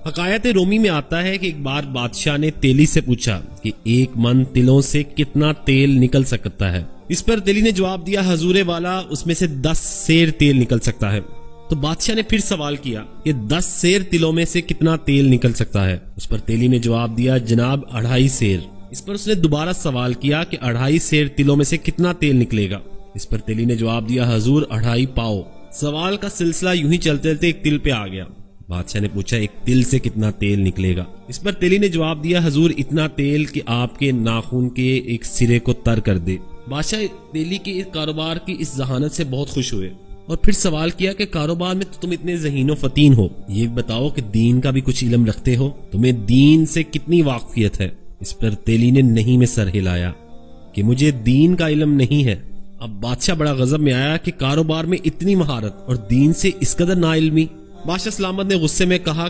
حکایت رومی میں آتا ہے کہ ایک بار بادشاہ نے تیلی سے پوچھا کہ 1 من تلوں سے کتنا تیل نکل سکتا ہے۔ اس پر تیلی نے جواب دیا، حضور والا اس میں سے 10 سیر تیل نکل سکتا ہے۔ تو بادشاہ نے پھر سوال کیا کہ 10 سیر تلوں میں سے کتنا تیل نکل سکتا ہے؟ اس پر تیلی نے جواب دیا، جناب 2.5 سیر۔ اس پر اس نے دوبارہ سوال کیا کہ 2.5 سیر تلوں میں سے کتنا تیل نکلے گا؟ اس پر تیلی نے جواب دیا، حضور 2.5 پاؤ۔ سوال کا سلسلہ یوں ہی چلتے چلتے ایک تل پہ آ گیا۔ بادشاہ نے پوچھا، 1 تل سے کتنا تیل نکلے گا؟ اس پر تیلی نے جواب دیا، حضور اتنا تیل کہ آپ کے ناخن کے ایک سرے کو تر کر دے۔ بادشاہ تیلی کے اس کاروبار کی اس ذہانت سے بہت خوش ہوئے اور پھر سوال کیا کہ کاروبار میں تو تم اتنے ذہین و فطین ہو، یہ بتاؤ کہ دین کا بھی کچھ علم رکھتے ہو، تمہیں دین سے کتنی واقفیت ہے؟ اس پر تیلی نے نہیں میں سر ہلایا کہ مجھے دین کا علم نہیں ہے۔ اب بادشاہ بڑا غضب میں آیا کہ کاروبار میں اتنی مہارت اور دین سے اس قدر نا علمی۔ بادشاہ سلامت نے غصے میں کہا